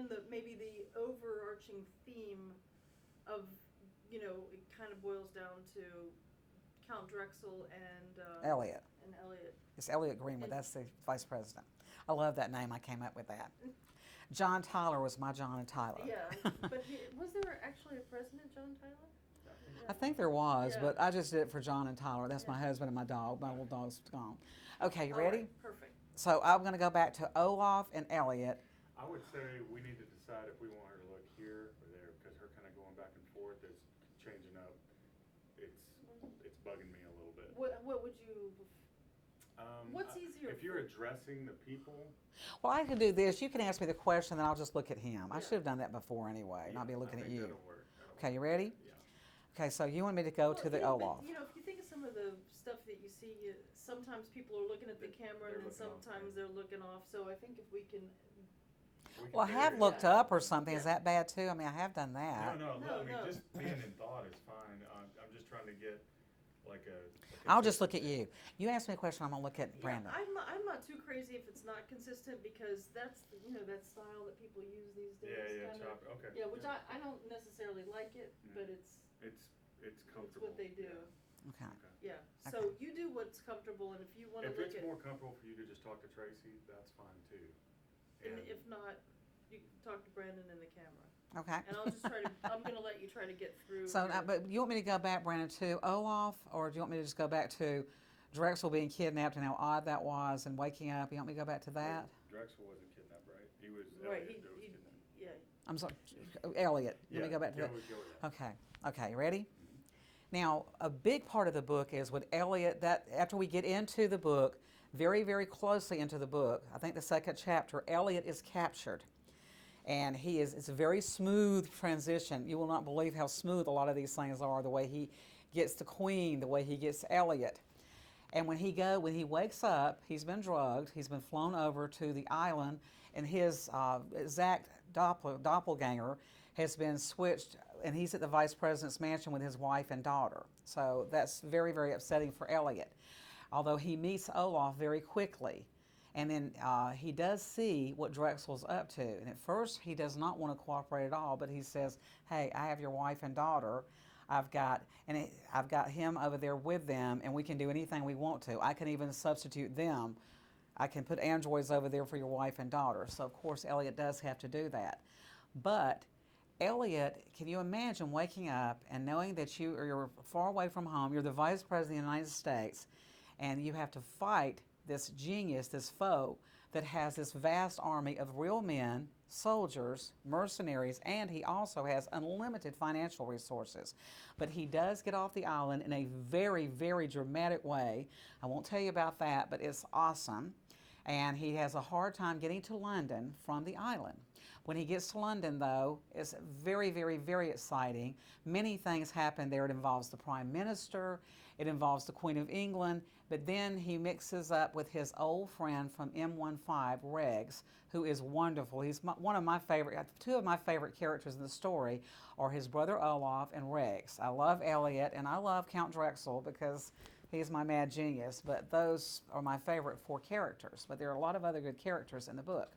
then maybe the overarching theme of, it kind of boils down to Count Drexel and Elliot. And Elliot. It's Elliot Greenwood. That's the vice president. I love that name. I came up with that. John Tyler was my John and Tyler. Yeah, but was there actually a president, John Tyler? I think there was, Yeah. but I just did it for John and Tyler. That's my husband and my dog. My little dog's gone. Okay, you ready? Right, perfect. So I'm going to go back to Olaf and Elliot. I would say we need to decide if we want her to look here or there, because her kind of going back and forth is changing up. It's bugging me a little bit. What would you? What's easier? If you're addressing the people. Well, I can do this. You can ask me the question, then I'll just look at him. I should have done that before anyway, and I'll be looking at you. That'll work. Okay, you ready? Yeah. Okay, so you want me to go to the Olaf. If you think of some of the stuff that you see, sometimes people are looking at the camera, and then sometimes they're looking off. So I think if we can. Well, I have looked up or something. Is that bad too? I mean, I have done that. No. I mean, just being in thought is fine. I'm just trying to get like a. I'll just look at you. You ask me a question, I'm gonna look at Brandon. I'm not too crazy if it's not consistent, because that's that style that people use these days. Yeah, chop. Okay. Yeah, which I don't necessarily like it, but it's comfortable. what they do. Okay. Yeah. So you do what's comfortable, and if you want to If look it's at, more comfortable for you to just talk to Tracy, that's fine too. and if not, you can talk to Brandon in the camera. Okay. And I'll just try to. I'm gonna let you try to get through. So, but you want me to go back, Brandon, to Olaf, or do you want me to just go back to Drexel being kidnapped and how odd that was and waking up? You want me to go back to that? Drexel wasn't kidnapped, right? He was. Right. Elliot that was kidnapped. Yeah. I'm sorry, Elliot. Let me go back to that. Okay. Okay. You ready? Now, a big part of the book is with Elliot. That after we get into the book, very, very closely into the book, I think the second chapter, Elliot is captured. And it's a very smooth transition. You will not believe how smooth a lot of these things are, the way he gets the Queen, the way he gets Elliot. And when he wakes up, he's been drugged, he's been flown over to the island, and his exact doppelganger has been switched, and he's at the vice president's mansion with his wife and daughter. So that's very, very upsetting for Elliot. Although he meets Olaf very quickly. And then he does see what Drexel's up to. And at first, he does not want to cooperate at all, but he says, hey, I have your wife and daughter. I've got him over there with them, and we can do anything we want to. I can even substitute them. I can put androids over there for your wife and daughter. So, of course, Elliot does have to do that. But Elliot, can you imagine waking up and knowing that you're far away from home, you're the vice president of the United States, and you have to fight this genius, this foe that has this vast army of real men, soldiers, mercenaries, and he also has unlimited financial resources. But he does get off the island in a very, very dramatic way. I won't tell you about that, but it's awesome. And he has a hard time getting to London from the island. When he gets to London, though, it's very, very, very exciting. Many things happen there. It involves the Prime Minister. It involves the Queen of England. But then he mixes up with his old friend from M15, Regs, who is wonderful. He's one of my favorite, two of my favorite characters in the story are his brother Olaf and Regs. I love Elliot and I love Count Drexel because he's my mad genius, but those are my favorite four characters. But there are a lot of other good characters in the book.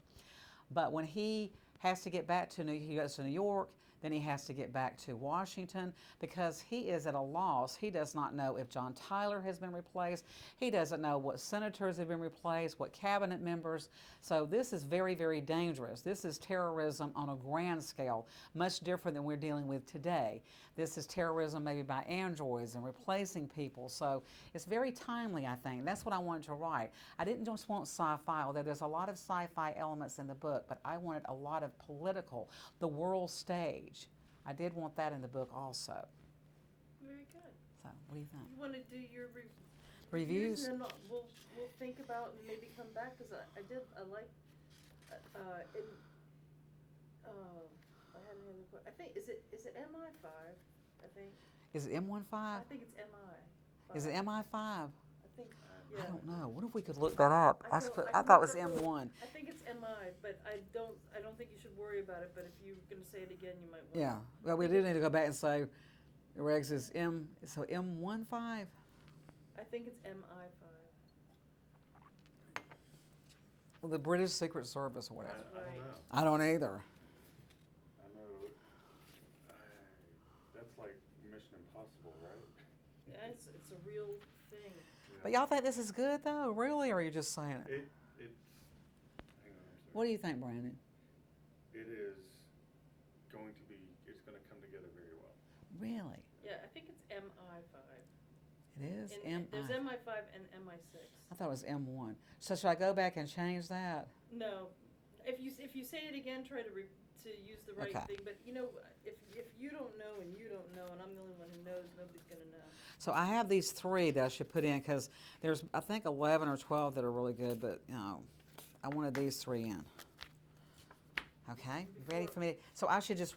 But when he has to get back to he goes to New York, then he has to get back to Washington because he is at a loss. He does not know if John Tyler has been replaced. He doesn't know what senators have been replaced, what cabinet members. So this is very, very dangerous. This is terrorism on a grand scale, much different than we're dealing with today. This is terrorism maybe by androids and replacing people. So it's very timely, I think. That's what I wanted to write. I didn't just want sci-fi, although there's a lot of sci-fi elements in the book, but I wanted a lot of political, the world stage. I did want that in the book also. Very good. So, what do you think? You want to do your Reviews? and then we'll think about and maybe come back because I like it. I had another question. I think is it MI5? I think. Is it M15? I think it's MI. Is it MI5? I think. Yeah. I don't know. What if we could look that up? I can thought it was look up M1. I think it's MI, but I don't think you should worry about it. But if you're going to say it again, you might want. Yeah. Well, we do need to go back and say Regs is so M15? I think it's MI5. Well, the British Secret Service or whatever. That's right. I don't know. I don't either. It's a real thing. But y'all think this is good though, really, or are you just saying it? Hang on, I'm sorry. What do you think, Brandon? It is going to be, it's going to come together very well. Really? Yeah, I think it's MI5. It is And there's M-I. MI5 and MI6. I thought it was M1. So should I go back and change that? No, if you say it again, try to use the right Okay. thing. But you know, if you don't know and you don't know, and I'm the only one who knows, nobody's gonna know. So I have these 3 that I should put in because there's, I think, 11 or 12 that are really good, but you know, I wanted these 3 in. Okay, you ready for me? So I should just